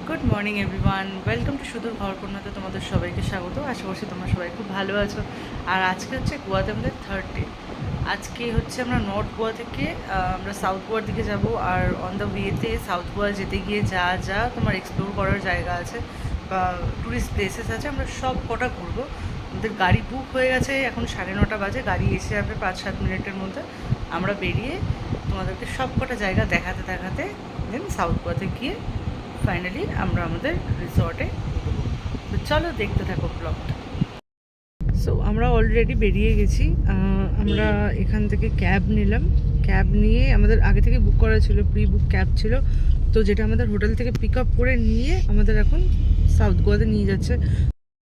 Good morning everyone, welcome to সুদূর ভরপূর্ণতা। তোমাদের সবাইকে স্বাগত। আশা করছি তোমরা সবাই খুব ভালো আছো। আর আজকে হচ্ছে গোয়াতে আমাদের থার্ড ডে। আজকে হচ্ছে আমরা নর্থ গোয়া থেকে আমরা সাউথ গোয়ার দিকে যাব। আর অন দ্য ওয়েতে সাউথ গোয়া যেতে গিয়ে যা যা তোমার এক্সপ্লোর করার জায়গা আছে বা ট্যুরিস্ট প্লেসেস আছে আমরা সব কটা ঘুরবো। আমাদের গাড়ি বুক হয়ে গেছে, এখন 9:30 বাজে। গাড়ি এসে যাবে 5-7 মিনিটের মধ্যে। আমরা বেরিয়ে তোমাদেরকে সব কটা জায়গা দেখাতে দেখাতে দেন সাউথ গোয়াতে গিয়ে ফাইনালি আমরা আমাদের রিসর্টে উঠবো। তো চলো দেখতে থাকো ব্লগটা। সো আমরা অলরেডি বেরিয়ে গেছি। আমরা এখান থেকে ক্যাব নিলাম। ক্যাব নিয়ে আমাদের আগে থেকে বুক করা ছিল, প্রি বুক ক্যাব ছিল, তো যেটা আমাদের হোটেল থেকে পিক আপ করে নিয়ে আমাদের এখন সাউথ গোয়াতে নিয়ে যাচ্ছে।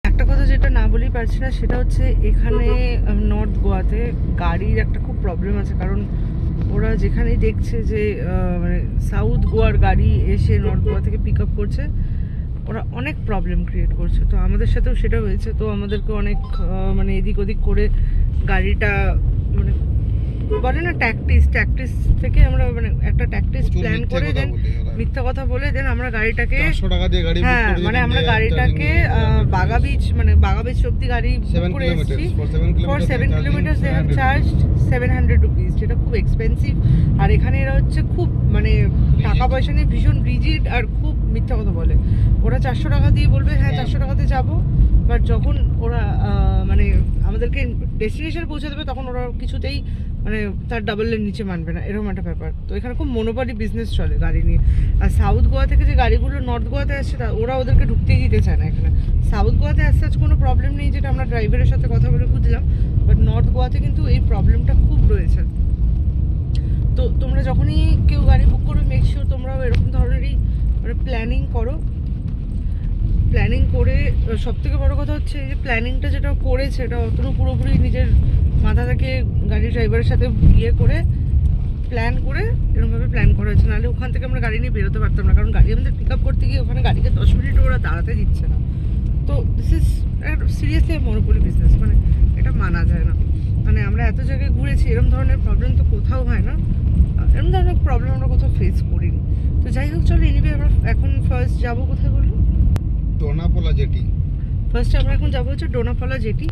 একটা কথা যেটা না বলেই পারছি না, সেটা হচ্ছে এখানে নর্থ গোয়াতে গাড়ির একটা খুব প্রবলেম আছে। কারণ ওরা যেখানেই দেখছে যে মানে সাউথ গোয়ার গাড়ি এসে নর্থ গোয়া থেকে পিক আপ করছে, ওরা অনেক প্রবলেম ক্রিয়েট করছে। তো আমাদের সাথেও সেটা হয়েছে। তো আমাদেরকে অনেক মানে এদিক ওদিক করে গাড়িটা মানে বলে না ট্যাকটিস থেকে আমরা মানে একটা ট্যাকটিস প্ল্যান করে দেন মিথ্যা কথা বলে দেন আমরা গাড়িটাকে 400 টাকা দিয়ে গাড়ি বুক হ্যাঁ করে মানে আমরা গাড়িটাকে বাগা বিচ অব্দি গাড়ি বুক করে এসেছি। For 7 kilometre they have charged 700 rupees, যেটা খুব এক্সপেন্সিভ। আর এখানে এরা হচ্ছে খুব মানে টাকা পয়সা নিয়ে ভীষণ রিজিড আর খুব মিথ্যা কথা বলে। ওরা 400 টাকা দিয়ে বলবে হ্যাঁ 400 টাকাতে যাবো, বাট যখন ওরা মানে আমাদেরকে ডেস্টিনেশনে পৌঁছে দেবে তখন ওরা কিছুতেই মানে তার ডাবলের নিচে মানবে না, এরকম একটা ব্যাপার। তো এখানে খুব মনোপলি বিজনেস চলে গাড়ি নিয়ে। আর সাউথ গোয়া থেকে যে গাড়িগুলো নর্থ গোয়াতে আসছে ওরা ওদেরকে ঢুকতেই দিতে চায় না এখানে। সাউথ গোয়াতে আসছে কোনো প্রবলেম নেই, যেটা আমরা ড্রাইভারের সাথে কথা বলে বুঝলাম, বাট নর্থ গোয়াতে কিন্তু এই প্রবলেমটা খুব রয়েছে। তো তোমরা যখনই কেউ গাড়ি বুক করবে মেক শিওর তোমরাও এরকম ধরনেরই মানে প্ল্যানিং করো। প্ল্যানিং করে সবথেকে বড় কথা হচ্ছে এই যে প্ল্যানিংটা যেটা করেছে এটা অতটা পুরোপুরি নিজের মাথা থেকে গাড়ি ড্রাইভারের সাথে ইয়ে করে প্ল্যান করে এরকমভাবে প্ল্যান করা হয়েছে। নাহলে ওখান থেকে আমরা গাড়ি নিয়ে বেরোতে পারতাম না, কারণ গাড়ি আমাদের পিক আপ করতে গিয়ে ওখানে গাড়িকে 10 মিনিট ওরা দাঁড়াতে দিচ্ছে না। তো this is seriously monopoly business, মানে এটা মানা যায় না। মানে আমরা এত জায়গায় ঘুরেছি, এরকম ধরনের প্রবলেম তো কোথাও হয় না, এরকম ধরনের প্রবলেম আমরা কোথাও ফেস করিনি। তো যাই হোক চলো, এনিওয়ে আমরা এখন ফার্স্ট যাবো কোথায় বলবো? ডোনাপোলা জেটি। ফার্স্টে আমরা এখন যাবো হচ্ছে ডোনাপালা জেটি।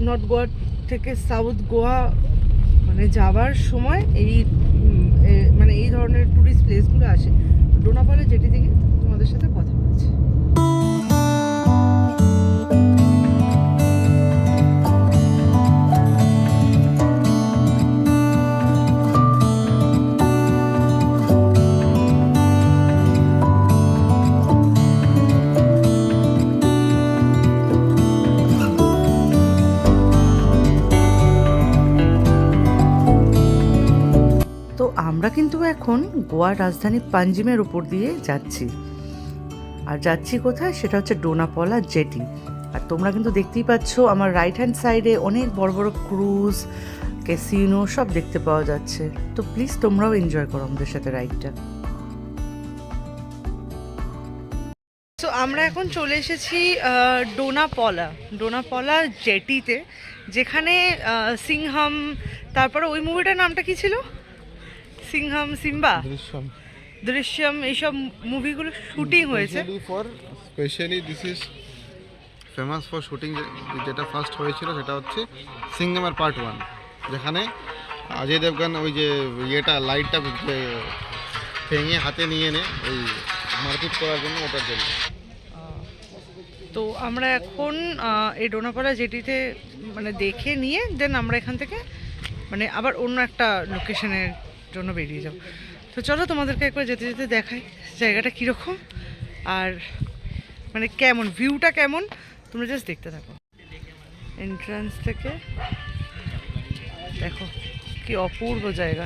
নর্থ গোয়া থেকে সাউথ গোয়া মানে যাওয়ার সময় এই মানে এই ধরনের ট্যুরিস্ট প্লেসগুলো আসে। ডোনাপালা জেটি থেকে তোমাদের সাথে কথা বলছি। তো আমরা কিন্তু এখন গোয়ার রাজধানী পাঞ্জিমের উপর দিয়ে যাচ্ছি। আর যাচ্ছি কোথায় সেটা হচ্ছে ডোনাপালা জেটি। আর তোমরা কিন্তু দেখতেই পাচ্ছ আমার রাইট হ্যান্ড সাইডে অনেক বড় বড় ক্রুজ, ক্যাসিনো সব দেখতে পাওয়া যাচ্ছে। তো প্লিজ তোমরাও এনজয় করো আমাদের সাথে রাইডটা। তো আমরা এখন চলে এসেছি ডোনাপালা জেটিতে, যেখানে সিংহাম, তারপরে ওই মুভিটার নামটা কি ছিল, সিংহাম সিম্বা দৃশ্যম, এইসব মুভিগুলো শুটিং হয়েছে। Specially this is famous for shooting. যেটা ফার্স্ট হয়েছিল সেটা হচ্ছে সিংহামের পার্ট 1, যেখানে অজয় দেবগান ওই যে ইয়েটা লাইটটা ভেঙে হাতে নিয়ে নে ওই মারপিট করার জন্য, ওটার জন্য। তো আমরা এখন এই ডোনাপালা জেটিতে মানে দেখে নিয়ে দেন আমরা এখান থেকে মানে আবার অন্য একটা লোকেশনের জন্য বেরিয়ে যাব। তো চলো তোমাদেরকে একবার যেতে যেতে দেখাই জায়গাটা কীরকম আর মানে কেমন ভিউটা কেমন, তোমরা জাস্ট দেখতে থাকো। এন্ট্রান্স থেকে দেখো কি অপূর্ব জায়গা।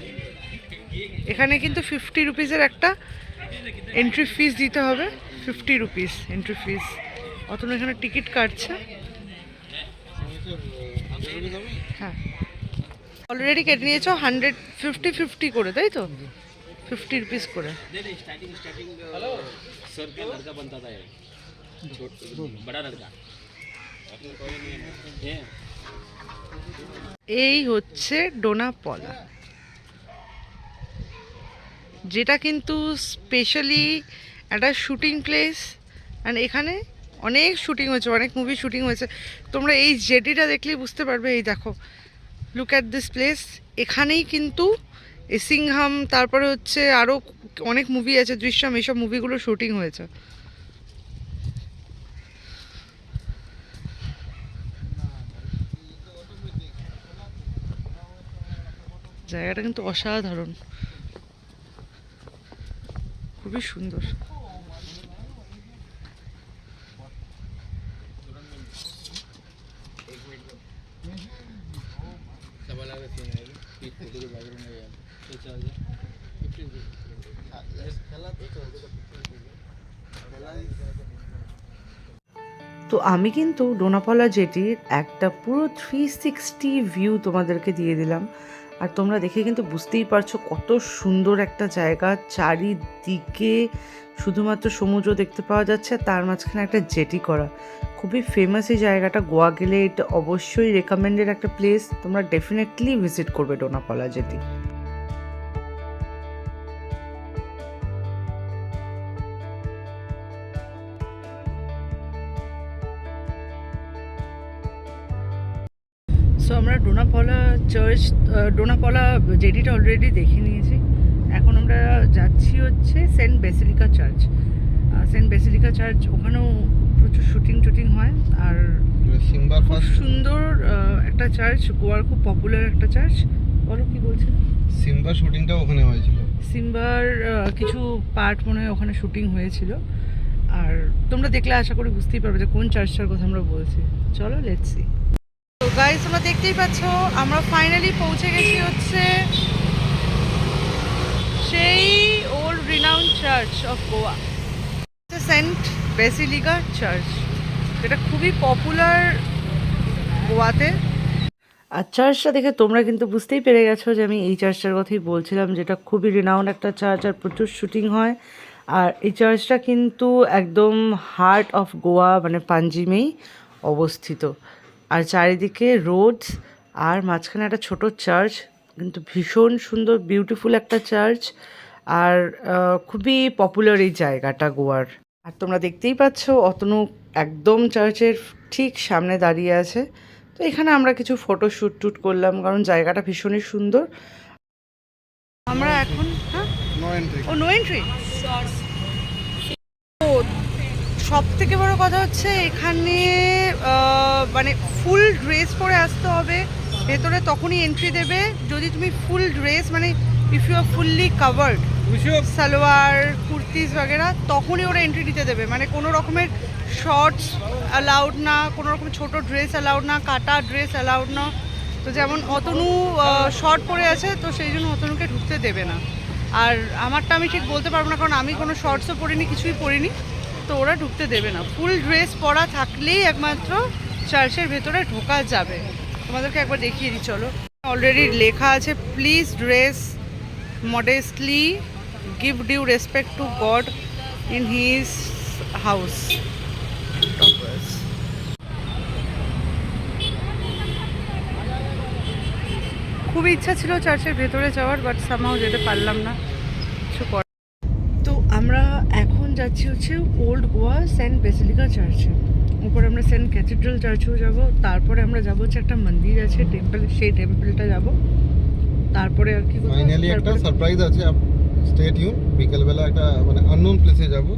এখানে কিন্তু 50 রুপিসের একটা এন্ট্রি ফিস দিতে হবে, 50 রুপিস এন্ট্রি ফিস। অত এখানে টিকিট কাটছে। হ্যাঁ অলরেডি কেটে নিয়েছো 150 করে, তাই তো 50 রুপিস করে। এই হচ্ছে ডোনাপালা, যেটা কিন্তু স্পেশালি একটা শুটিং প্লেস, অ্যান্ড এখানে অনেক শুটিং হয়েছে, অনেক মুভি শুটিং হয়েছে। তোমরা এই জেটিটা দেখলেই বুঝতে পারবে। এই দেখো, লুক অ্যাট দিস প্লেস। এখানেই কিন্তু এই সিংহাম, তারপরে হচ্ছে আরও অনেক মুভি আছে, দৃশ্যম, এইসব মুভিগুলো শুটিং হয়েছে। জায়গাটা কিন্তু অসাধারণ, খুবই সুন্দর। তো আমি কিন্তু ডোনাপালা জেটির একটা পুরো 360 ভিউ তোমাদেরকে দিয়ে দিলাম। আর তোমরা দেখে কিন্তু বুঝতেই পারছো কত সুন্দর একটা জায়গা। চারিদিকে শুধুমাত্র সমুদ্র দেখতে পাওয়া যাচ্ছে, তার মাঝখানে একটা জেটি করা। খুবই ফেমাস এই জায়গাটা। গোয়া গেলে এটা অবশ্যই রেকমেন্ডেড একটা প্লেস, তোমরা ডেফিনেটলি ভিজিট করবে ডোনাপালা জেটি। সো আমরা ডোনাপালা জেটিটা অলরেডি দেখে নিয়েছি। এখন আমরা যাচ্ছি হচ্ছে Saint Basilica church. Saint Basilica church, ওখানেও প্রচুর শুটিং হয়। আর খুব সুন্দর একটা চার্চ, গোয়ার খুব পপুলার একটা চার্চ। বলো কি বলছিল? সিম্বার শুটিংটা ওখানে হয়েছিল। সিম্বার কিছু পার্ট মনে হয় ওখানে শুটিং হয়েছিল। আর তোমরা দেখলে আশা করি বুঝতেই পারবে যে কোন চার্চটার কথা আমরা বলছি। চলো, লেটস সি। তো গাইস, তোমরা দেখতেই পাচ্ছ আমরা ফাইনালি পৌঁছে গেছি হচ্ছে সেই old renowned church of Goa, Saint Basilica church, যেটা খুবই পপুলার গোয়াতে। আর চার্চটা দেখে তোমরা কিন্তু বুঝতেই পেরে গেছো যে আমি এই চার্চটার কথাই বলছিলাম, যেটা খুবই রিনাউন্ড একটা চার্চ আর প্রচুর শুটিং হয়। আর এই চার্চটা কিন্তু একদম হার্ট অফ গোয়া, মানে পাঞ্জিমেই অবস্থিত। আর চারিদিকে রোডস, আর মাঝখানে একটা ছোট চার্চ, কিন্তু ভীষণ সুন্দর বিউটিফুল একটা চার্চ। আর খুবই পপুলার এই জায়গাটা গোয়ার। আর তোমরা দেখতেই পাচ্ছ অতনু একদম চার্চের ঠিক সামনে দাঁড়িয়ে আছে। তো এখানে আমরা কিছু ফটো শ্যুট করলাম, কারণ জায়গাটা ভীষণই সুন্দর। আমরা এখন নো এন্ট্রি। ও, সব থেকে বড় কথা হচ্ছে এখানে মানে ফুল ড্রেস পরে আসতে হবে ভেতরে, তখনই এন্ট্রি দেবে। যদি তুমি ফুল ড্রেস, মানে if you are fully covered, salwar kurtis বগেরা, তখনই ওরা এন্ট্রি দিতে দেবে। মানে কোনো রকমের শর্টস অ্যালাউড না, কোনো রকমের ছোটো ড্রেস অ্যালাউড না, কাটা ড্রেস অ্যালাউড না। তো যেমন অতনু শর্ট পরে আছে, তো সেই জন্য অতনুকে ঢুকতে দেবে না। আর আমারটা আমি ঠিক বলতে পারবো না, কারণ আমি কোনো শর্টসও পরিনি, কিছুই পরিনি, তো ওরা ঢুকতে দেবে না। ফুল ড্রেস পরা থাকলেই একমাত্র চার্চের ভেতরে ঢোকা যাবে। তোমাদেরকে একবার দেখিয়ে দিই, চলো। অলরেডি লেখা আছে, please dress modestly, give due respect to God in his house. খুব ইচ্ছা ছিল চার্চের ভেতরে যাওয়ার, বাট সামহাও যেতে পারলাম না, কিছু করার। তো আমরা এখন যাচ্ছি হচ্ছে ওল্ড গোয়া সেন্ট বেসিলিকা চার্চে। উপরে আমরা সেন্ট ক্যাথিড্রাল চার্চেও যাব, তারপরে আমরা যাবো হচ্ছে একটা মন্দির আছে, টেম্পল, সেই টেম্পলটা যাব। তারপরে আর কি ফাইনালি একটা সারপ্রাইজ আছে, স্টে টিউন। বিকেলবেলা একটা মানে আননোন প্লেসে যাব।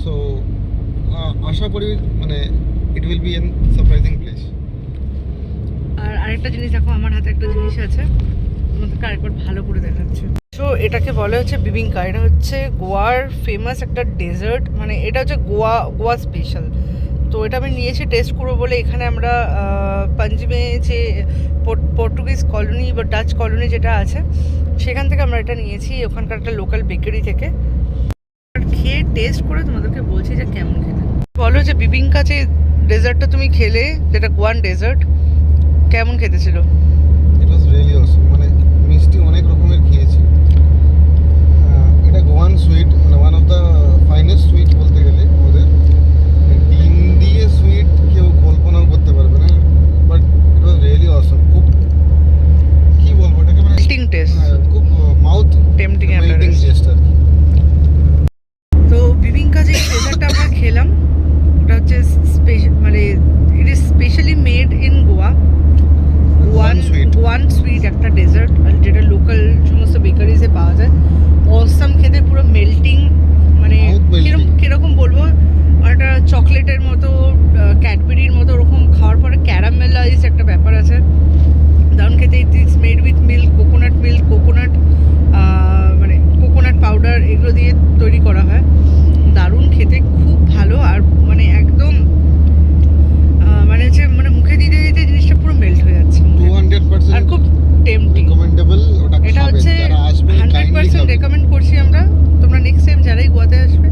সো আশা করি মানে it will be an surprising place. আর আরেকটা জিনিস দেখো, আমার হাতে একটা জিনিস আছে, তোমাদেরকে আরেকবার ভালো করে দেখাচ্ছে। সো এটাকে বলে হচ্ছে বিবিঙ্কা। এটা হচ্ছে গোয়ার ফেমাস একটা ডেজার্ট, মানে এটা হচ্ছে গোয়া স্পেশাল। তো এটা আমি নিয়েছি টেস্ট করবো বলে। এখানে আমরা পাঞ্জিমে যে পর্তুগিজ কলোনি বা ডাচ কলোনি যেটা আছে, সেখান থেকে আমরা এটা নিয়েছি, ওখানকার একটা লোকাল বেকারি থেকে। খেয়ে টেস্ট করে তোমাদেরকে বলছি যে কেমন খেতে। বলো যে বিবিঙ্কা যে ডেজার্টটা তুমি খেলে, যেটা গোয়ান ডেজার্ট, কেমন খেতে ছিল? ইট ওয়াজ রিয়েলি অসম। মানে মিষ্টি অনেক রকমের খেয়েছি। এটা গোয়ান সুইট, মানে one of the finest sweet বলতে গেলে ওদের। ডিম দিয়ে সুইট কেউ কল্পনাও করতে পারবে না, বাট ইট ওয়াজ রিয়েলি অসম। খুব কি বলবো এটাকে, মানে টেস্ট, খুব মাউথ টেম্পটিং টেস্ট আর কি। তো এলাম। ওটা হচ্ছে মানে it is specially made in Goa. Goan sweet একটা ডেজার্ট, যেটা লোকাল সমস্ত বেকারিজে পাওয়া যায়। অসাম খেতে, পুরো মেল্টিং, মানে কিরকম বলবো, একটা চকলেটের মতো, ক্যাডবেরির মতো, ওরকম খাওয়ার পরে ক্যারামেলাইজ একটা ব্যাপার আছে, দারুণ খেতে। It's made with milk, coconut মানে কোকোনাট পাউডার, এগুলো দিয়ে তৈরি করা হয়। দারুণ খেতে, খুব ভালো। আর মানে একদম মানে হচ্ছে মানে মুখে দিতে দিতে জিনিসটা পুরো মেল্ট হয়ে যাচ্ছে, 200% আর খুব টেম্পটিং। রিকমেন্ডেবল। ওটা এটা হচ্ছে যারা আসবে 100% রেকমেন্ড করছি আমরা। তোমরা নেক্সট টাইম যারাই গোয়াতে আসবে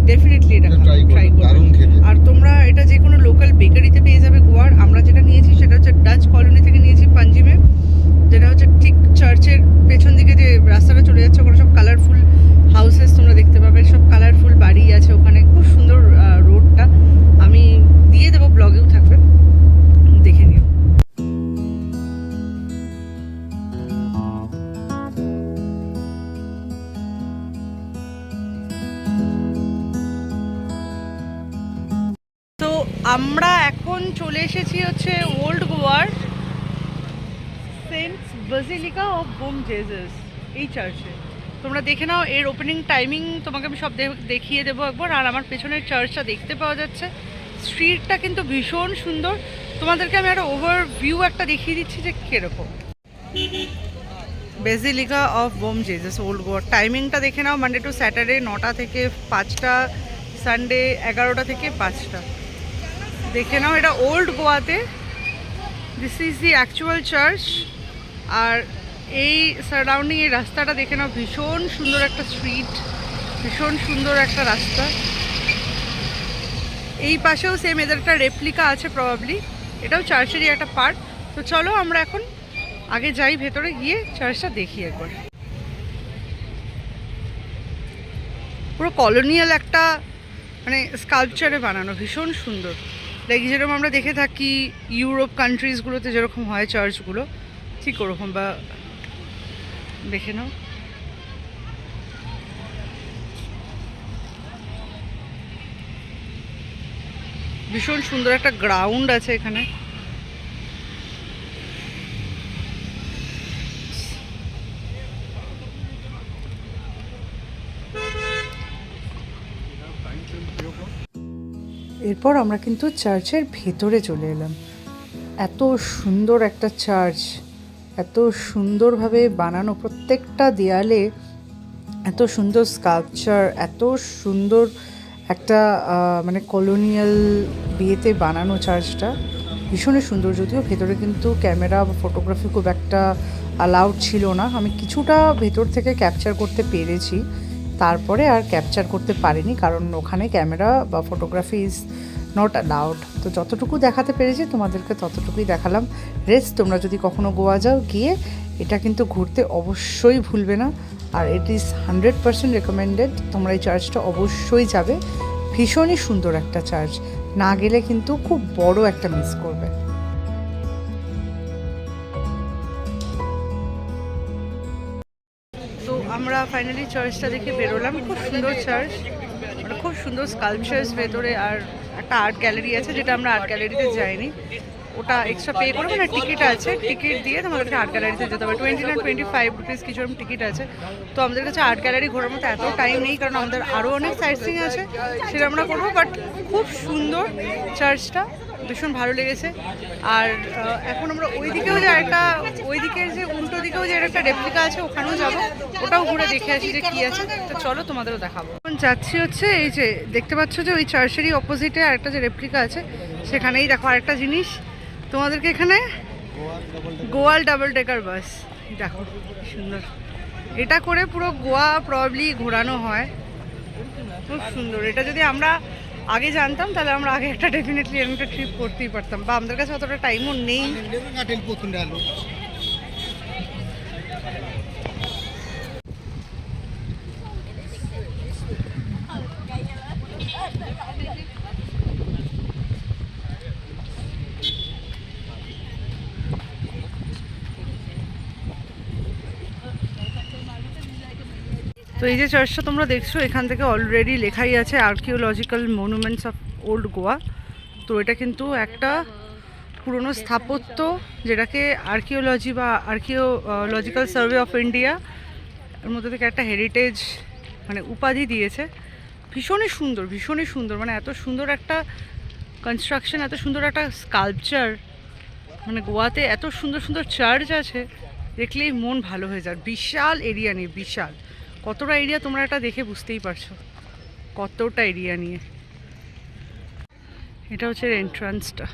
ডেফিনেটলি এটা ট্রাই করবে, দারুণ খেতে। আর তোমরা এটা যে কোনো লোকাল বেকারিতে পেয়ে যাবে গোয়ার। আমরা যেটা নিয়েছি সেটা হচ্ছে ডাচ কলোনি থেকে নিয়েছি, পাঞ্জিমে, যেটা হচ্ছে ঠিক চার্চের পেছন দিকে যে রাস্তাটা চলে যাচ্ছে, ওখানে সব কালারফুল হাউসেস তোমরা দেখতে পাবে, সব কালারফুল বাড়ি আছে ওখানে, খুব সুন্দর রোডটা। আমি দিয়ে দেবো, ব্লগেও থাকবে, দেখে নিও। তো আমরা এখন চলে এসেছি হচ্ছে ওল্ড গোয়ার সেন্ট বাজিলিকা অফ বোম জেসাস, এই চার্চে। তোমরা দেখে নাও, এর ওপেনিং টাইমিং তোমাকে আমি সব দেখিয়ে দেবো একবার। আর আমার পেছনের চার্চটা দেখতে পাওয়া যাচ্ছে, স্ট্রিটটা কিন্তু ভীষণ সুন্দর। তোমাদেরকে আমি একটা ওভারভিউ একটা দেখিয়ে দিচ্ছি যে কীরকম। বেজিলিকা অফ বোম জেসাস, ওল্ড গোয়ার টাইমিংটা দেখে নাও, মানডে টু স্যাটারডে 9টা থেকে 5টা, সানডে 11টা থেকে 5টা। দেখে নাও, এটা ওল্ড গোয়াতে। This is the actual church. আর এই সারাউন্ডিং, এই রাস্তাটা দেখে নাও, ভীষণ সুন্দর একটা স্ট্রিট, ভীষণ সুন্দর একটা রাস্তা। এই পাশেও সেম এদের একটা রেপ্লিকা আছে প্রবাবলি, এটাও চার্চেরই একটা পার্ট। তো চলো আমরা এখন আগে যাই ভেতরে, গিয়ে চার্চটা দেখি একবার। পুরো কলোনিয়াল একটা মানে স্কাল্পচারে বানানো, ভীষণ সুন্দর। লাইক যেরকম আমরা দেখে থাকি ইউরোপ কান্ট্রিজগুলোতে যেরকম হয় চার্চগুলো, ঠিক ওরকম। বা দেখে নাও, ভীষণ সুন্দর একটা গ্রাউন্ড আছে এখানে। এরপর আমরা কিন্তু চার্চের ভেতরে চলে এলাম। এত সুন্দর একটা চার্চ, এত সুন্দরভাবে বানানো, প্রত্যেকটা দেয়ালে এত সুন্দর স্কাল্পচার, এত সুন্দর একটা মানে কলোনিয়াল বিয়েতে বানানো চার্চটা, ভীষণই সুন্দর। যদিও ভেতরে কিন্তু ক্যামেরা বা ফটোগ্রাফি খুব একটা অ্যালাউড ছিল না। আমি কিছুটা ভেতর থেকে ক্যাপচার করতে পেরেছি, তারপরে আর ক্যাপচার করতে পারিনি, কারণ ওখানে ক্যামেরা বা ফটোগ্রাফি ইজ নট অ্যালাউড। তো যতটুকু দেখাতে পেরেছি তোমাদেরকে ততটুকুই দেখালাম। রেস্ট তোমরা যদি কখনো গোয়া যাও, গিয়ে এটা কিন্তু ঘুরতে অবশ্যই ভুলবে না। আর ইট ইজ 100% রেকমেন্ডেড, তোমরা এই চার্চটা অবশ্যই যাবে। ভীষণই সুন্দর একটা চার্চ, না গেলে কিন্তু খুব বড় একটা মিস করবে। তো আমরা ফাইনালি চার্চটা দেখে বেরোলাম। খুব সুন্দর চার্চ, মানে খুব সুন্দর স্কাল্পচার্স ভেতরে। আর একটা আর্ট গ্যালারি আছে, যেটা আমরা আর্ট গ্যালারিতে যাইনি, ওটা এক্সট্রা পে করে, মানে টিকিট আছে, টিকিট দিয়ে তোমাদেরকে আর্ট গ্যালারিতে যেতে হবে। 20 না 25 রুপিস কিছু এরকম টিকিট আছে। তো আমাদের কাছে আর্ট গ্যালারি ঘোরার মতো এত টাইম নেই, কারণ আমাদের আরও অনেক সাইট সিইং আছে, সেটা আমরা করবো। বাট খুব সুন্দর চার্চটা, ভীষণ ভালো লেগেছে। আর এখন আমরা ওইদিকেও যে একটা, ওইদিকের যে উল্টো দিকেও যে একটা রেপ্লিকা আছে, ওখানেও যাবো, ওটাও ঘুরে দেখে আসি যে কী আছে। তো চলো তোমাদেরও দেখাবো। এখন যাচ্ছি হচ্ছে, এই যে দেখতে পাচ্ছ যে ওই চার্চেরই অপোজিটে আরেকটা যে রেপ্লিকা আছে, সেখানেই দেখো আরেকটা জিনিস তোমাদেরকে, এখানে গোয়াল ডাবল ডেকার বাস, দেখো কি সুন্দর। এটা করে পুরো গোয়া প্রবাবলি ঘোরানো হয়, খুব সুন্দর। এটা যদি আমরা আগে জানতাম, তাহলে আমরা আগে একটা ডেফিনেটলি এরকম একটা ট্রিপ করতেই পারতাম, বা আমাদের কাছে অতটা টাইমও নেই। তো এই যে চার্চটা তোমরা দেখছো, এখান থেকে অলরেডি লেখাই আছে archaeological monuments of old Goa. তো এটা কিন্তু একটা পুরনো স্থাপত্য, যেটাকে আর্কিওলজি বা আর্কিওলজিক্যাল সার্ভে অফ ইন্ডিয়া এর মধ্যে থেকে একটা হেরিটেজ মানে উপাধি দিয়েছে। ভীষণই সুন্দর, ভীষণই সুন্দর, মানে এত সুন্দর একটা কনস্ট্রাকশন, এত সুন্দর একটা স্কাল্পচার। মানে গোয়াতে এত সুন্দর সুন্দর চার্চ আছে, দেখলেই মন ভালো হয়ে যায়। বিশাল এরিয়া নিয়ে, বিশাল। কতটা এরিয়া তোমরা এটা দেখে বুঝতেই পারছো, কতটা এরিয়া নিয়ে। এটা হচ্ছে এন্ট্রান্সটা।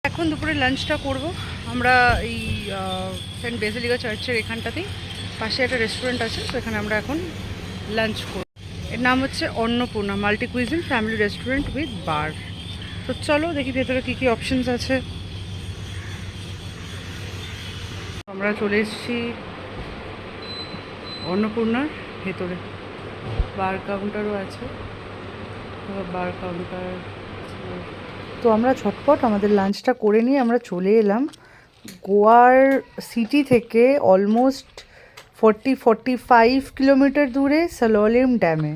এখন দুপুরে লাঞ্চটা করব আমরা এই সেন্ট বেসিলিকা চার্চের এখানটাতেই, পাশে একটা রেস্টুরেন্ট আছে, তো এখানে আমরা এখন লাঞ্চ করব। এর নাম হচ্ছে Annapurna multi cuisine family restaurant with bar. তো চলো দেখি ভেতরে কী কী অপশানস আছে। আমরা চলে এসেছি অন্নপূর্ণার ভেতরে, বার কাউন্টারও আছে, বার কাউন্টার। তো আমরা ঝটপট আমাদের লাঞ্চটা করে নিয়ে আমরা চলে এলাম গোয়ার সিটি থেকে অলমোস্ট 45 কিলোমিটার দূরে সালোয়ালিম ড্যামে।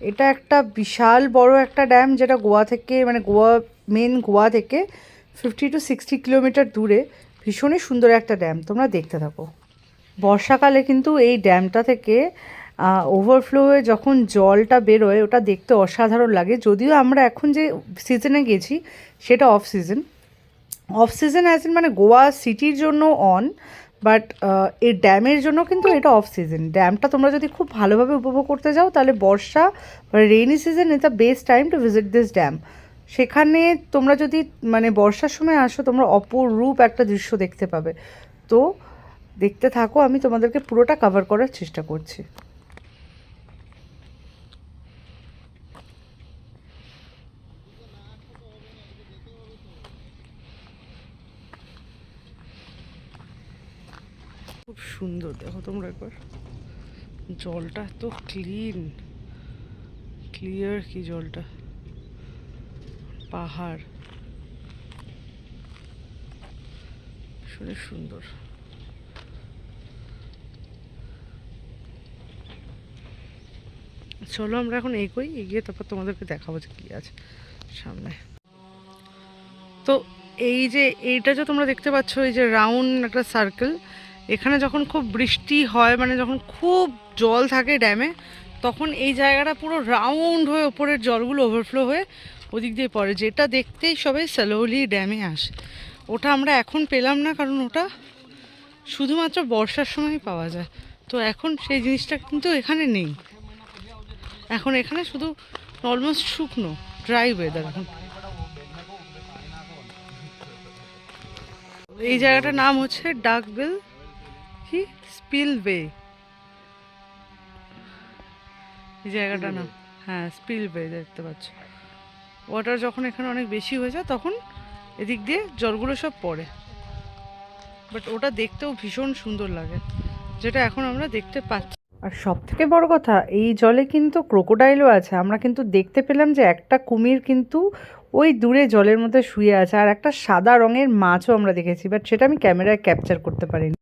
এটা একটা বিশাল বড় একটা ড্যাম, যেটা গোয়া থেকে মানে গোয়া থেকে 50 to 60 কিলোমিটার দূরে। ভীষণই সুন্দর একটা ড্যাম, তোমরা দেখতে থাকো। বর্ষাকালে কিন্তু এই ড্যামটা থেকে ওভারফ্লো হয়ে যখন জলটা বেরোয়, ওটা দেখতে অসাধারণ লাগে। যদিও আমরা এখন যে সিজনে গেছি সেটা অফ সিজন অ্যাজ ইন মানে গোয়া সিটির জন্য অন, বাট এই ড্যামের জন্য কিন্তু এটা অফ সিজন। ড্যামটা তোমরা যদি খুব ভালোভাবে উপভোগ করতে যাও, তাহলে বর্ষা বা rainy season is the best time to visit this dam. সেখানে তোমরা যদি মানে বর্ষার সময় আসো, তোমরা অপরূপ একটা দৃশ্য দেখতে পাবে। তো দেখতে থাকো, আমি তোমাদেরকে পুরোটা কভার করার চেষ্টা করছি। খুব সুন্দর, দেখো তোমরা একবার, জলটা এত ক্লিয়ার কি জলটা, পাহাড়, শুনে সুন্দর। চলো আমরা এখন এগিয়ে তারপর তোমাদেরকে দেখাবো যে কী আছে সামনে। তো এইটা যে তোমরা দেখতে পাচ্ছ, এই যে রাউন্ড একটা সার্কেল, এখানে যখন খুব বৃষ্টি হয়, মানে যখন খুব জল থাকে ড্যামে, তখন এই জায়গাটা পুরো রাউন্ড হয়ে ওপরের জলগুলো ওভারফ্লো হয়ে ওদিক দিয়ে পড়ে, যেটা দেখতেই সবাই সালোলি ড্যামে আসে। ওটা আমরা এখন পেলাম না, কারণ ওটা শুধুমাত্র বর্ষার সময় পাওয়া যায়। তো এখন সেই জিনিসটা কিন্তু এখানে নেই। এখন এখানে শুধু অলমোস্ট শুকনো, ড্রাই ওয়েদার এখন। এই জায়গাটার নাম হচ্ছে ডাকবিল কি স্পিলওয়ে, এই জায়গাটার নাম, হ্যাঁ স্পিলওয়ে। দেখতে পাচ্ছ ওয়াটার যখন এখানে অনেক বেশি হয়ে যায়, তখন এদিক দিয়ে জলগুলো সব পড়ে। বাট ওটা দেখতেও ভীষণ সুন্দর লাগে, যেটা এখন আমরা দেখতে পাচ্ছি। আর সব থেকে বড় কথা, এই জলে কিন্তু ক্রোকোডাইলও আছে। আমরা কিন্তু দেখতে পেলাম যে একটা কুমির কিন্তু ওই দূরে জলের মধ্যে শুয়ে আছে, আর একটা সাদা রঙের মাছও আমরা দেখেছি, বাট সেটা আমি ক্যামেরায় ক্যাপচার করতে পারিনি।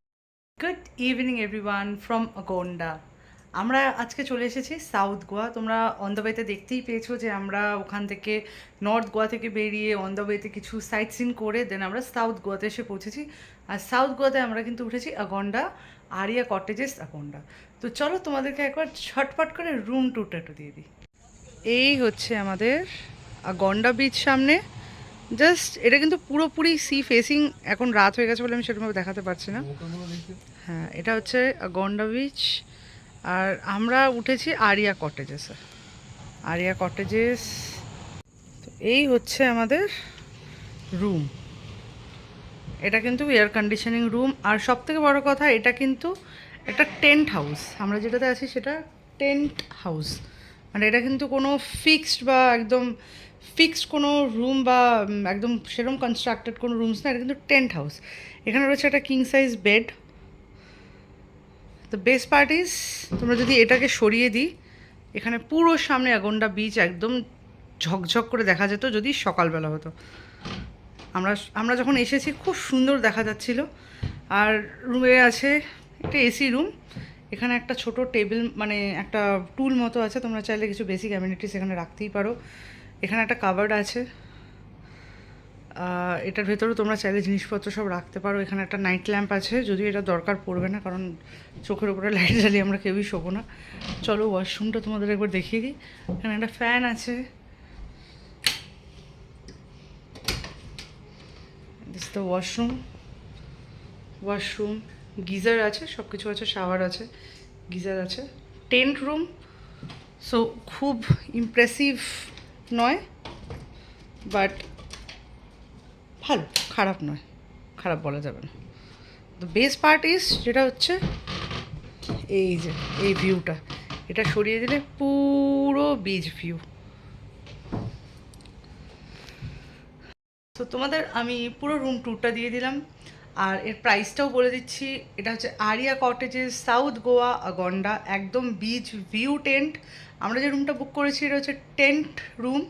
Good evening everyone from Agonda. আমরা আজকে চলে এসেছি সাউথ গোয়া। তোমরা অন দ্য ওয়েতে দেখতেই পেয়েছো যে আমরা ওখান থেকে নর্থ গোয়া থেকে বেরিয়ে অন দ্য ওয়েতে কিছু সাইট সিন করে দেন আমরা সাউথ গোয়াতে এসে পৌঁছেছি। আর সাউথ গোয়াতে আমরা কিন্তু উঠেছি আগন্ডা, আরিয়া কটেজেস আগন্ডা। তো চলো তোমাদেরকে একবার ছটপট করে রুম টুরটা একটু দিয়ে দিই। এই হচ্ছে আমাদের আগন্ডা বিচ সামনে, জাস্ট এটা কিন্তু পুরোপুরি সি ফেসিং। এখন রাত হয়ে গেছে বলে আমি সেরকমভাবে দেখাতে পারছি না। হ্যাঁ, এটা হচ্ছে আগন্ডা বিচ, আর আমরা উঠেছি আরিয়া কটেজেসে। আরিয়া কটেজেস, তো এই হচ্ছে আমাদের রুম। এটা কিন্তু এয়ার কন্ডিশনিং রুম, আর সব থেকে বড়ো কথা, এটা কিন্তু একটা টেন্ট হাউস। আমরা যেটাতে আছি সেটা টেন্ট হাউস, মানে এটা কিন্তু কোনো ফিক্সড কোনো রুম বা একদম সেরকম কনস্ট্রাক্টেড কোনো রুমস না, এটা কিন্তু টেন্ট হাউস। এখানে রয়েছে একটা king size bed, the best part is তোমরা যদি এটাকে সরিয়ে দিই, এখানে পুরো সামনে অ্যাগন্ডা বিচ একদম ঝকঝক করে দেখা যেত যদি সকালবেলা হতো। আমরা আমরা যখন এসেছি খুব সুন্দর দেখা যাচ্ছিল। আর রুমে আছে একটা এসি রুম, এখানে একটা ছোট টেবিল মানে একটা টুল মতো আছে, তোমরা চাইলে কিছু বেসিক অ্যামিনিটিস এখানে রাখতেই পারো। এখানে একটা কাভার্ড আছে, এটার ভেতরেও তোমরা চাইলে জিনিসপত্র সব রাখতে পারো। এখানে একটা নাইট ল্যাম্প আছে, যদিও এটা দরকার পড়বে না কারণ চোখের উপরে লাইট জ্বালিয়ে আমরা কেউই শোবো না। চলো ওয়াশরুমটা তোমাদের একবার দেখিয়ে দিই। এখানে একটা ফ্যান আছে, দিস দ্য ওয়াশরুম গিজার আছে, সব কিছু আছে, শাওয়ার আছে, গিজার আছে। টেন্ট রুম, সো খুব ইমপ্রেসিভ নয় বাট ভালো, খারাপ নয়, খারাপ বলা যাবে না। দ্য বেস্ট পার্ট ইজ যেটা হচ্ছে এই যে এই ভিউটা, এটা সরিয়ে দিলে পুরো বিচ ভিউ। তো তোমাদের আমি পুরো রুম ট্যুরটা দিয়ে দিলাম আর এর প্রাইসটাও বলে দিচ্ছি। এটা হচ্ছে আরিয়া কটেজেস, সাউথ গোয়া, আগন্ডা, একদম বিচ ভিউ টেন্ট। আমরা যে রুমটা বুক করেছি এটা হচ্ছে tent room,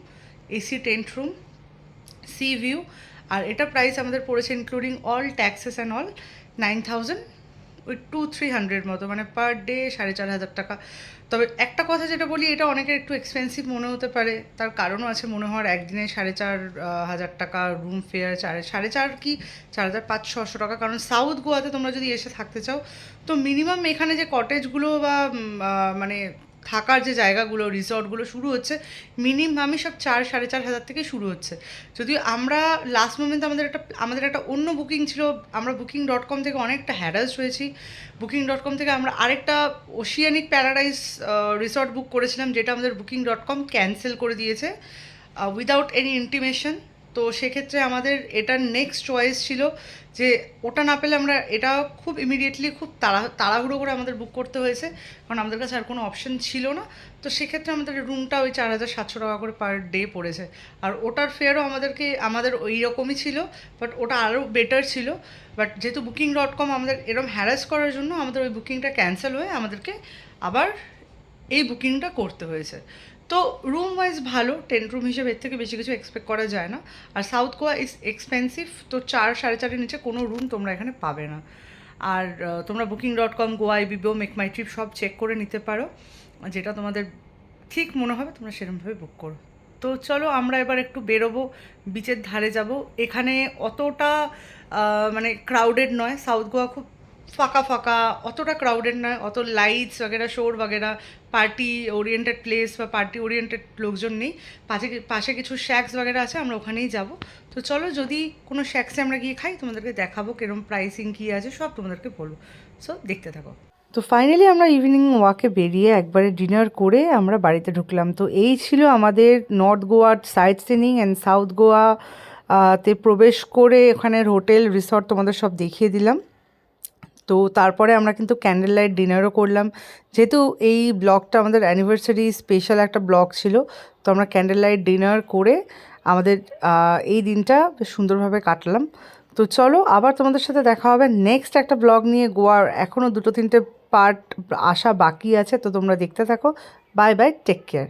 AC tent room, sea view. আর এটা প্রাইস আমাদের পড়েছে including all taxes and all 9,000 ওই 200-300 মতো, মানে পার ডে 4,500 টাকা। তবে একটা কথা যেটা বলি, এটা অনেকের একটু এক্সপেন্সিভ মনে হতে পারে, তার কারণও আছে মনে হওয়ার। একদিনে 4,500 টাকা রুম ফেয়ার, 4,500 কি 4,500-600 টাকা। কারণ সাউথ গোয়াতে তোমরা যদি এসে থাকতে চাও তো মিনিমাম এখানে যে কটেজগুলো বা মানে থাকার যে জায়গাগুলো, রিসর্টগুলো শুরু হচ্ছে মিনিমামই সব 4,000-4,500 থেকে শুরু হচ্ছে। যদিও আমরা লাস্ট মোমেন্টে আমাদের একটা অন্য বুকিং ছিল, আমরা Booking.com থেকে অনেকটা হ্যারাস হয়েছি। Booking.com থেকে আমরা আরেকটা ওশিয়ানিক প্যারাডাইস রিসর্ট বুক করেছিলাম, যেটা আমাদের Booking.com ক্যান্সেল করে দিয়েছে উইদাউট এনি ইন্টিমেশন। তো সেক্ষেত্রে আমাদের এটার নেক্সট চয়েস ছিল যে ওটা না পেলে আমরা এটা খুব ইমিডিয়েটলি খুব তাড়াহুড়ো করে আমাদের বুক করতে হয়েছে, কারণ আমাদের কাছে আর কোনো অপশন ছিল না। তো সেক্ষেত্রে আমাদের রুমটা ওই 4,700 টাকা করে পার ডে পড়েছে। আর ওটার ফেয়ারও আমাদের ওই রকমই ছিল, বাট ওটা আরও বেটার ছিল। বাট যেহেতু Booking.com আমাদের এরকম হ্যারাস করার জন্য আমাদের ওই বুকিংটা ক্যান্সেল হয়ে আমাদেরকে আবার এই বুকিংটা করতে হয়েছে। তো রুম ওয়াইজ ভালো, টেন্ট রুম হিসেবে এর থেকে বেশি কিছু এক্সপেক্ট করা যায় না। আর সাউথ গোয়া ইজ এক্সপেন্সিভ, তো 4-4.5-এর নিচে কোনো রুম তোমরা এখানে পাবে না। আর তোমরা Booking.com, গোয়া, বিবো, মেক মাই ট্রিপ সব চেক করে নিতে পারো, যেটা তোমাদের ঠিক মনে হবে তোমরা সেরকমভাবে বুক করো। তো চলো আমরা এবার একটু বেরোবো, বিচের ধারে যাব। এখানে অতটা মানে ক্রাউডেড নয়, সাউথ গোয়া খুব ফাঁকা ফাঁকা, অতটা ক্রাউডেড নয়, অত লাইটস বাগেরা, শোর বাগেরা, পার্টি ওরিয়েন্টেড প্লেস বা পার্টি ওরিয়েন্টেড লোকজন নেই। পাশে কিছু শ্যাক্স বাগেরা আছে, আমরা ওখানেই যাব। তো চলো, যদি কোনো শ্যাক্সে আমরা গিয়ে খাই তোমাদেরকে দেখাবো কিরম প্রাইসিং কী আছে, সব তোমাদেরকে বলবো। সো দেখতে থাকো। তো ফাইনালি আমরা ইভিনিং ওয়াকে বেরিয়ে একবারে ডিনার করে আমরা বাড়িতে ঢুকলাম। তো এই ছিল আমাদের নর্থ গোয়ার sightseeing and south Goa তে প্রবেশ করে ওখানের হোটেল রিসর্ট তোমাদের সব দেখিয়ে দিলাম। তো তারপরে আমরা কিন্তু ক্যান্ডেল লাইট ডিনারও করলাম, যেহেতু এই ব্লগটা আমাদের অ্যানিভার্সারি স্পেশাল একটা ব্লগ ছিল। তো আমরা ক্যান্ডেল লাইট ডিনার করে আমাদের এই দিনটা বেশ সুন্দরভাবে কাটলাম। তো চলো আবার তোমাদের সাথে দেখা হবে নেক্সট একটা ব্লগ নিয়ে। গোয়ার এখনও 2-3টে পার্ট আসা বাকি আছে, তো তোমরা দেখতে থাকো। Bye bye, take care.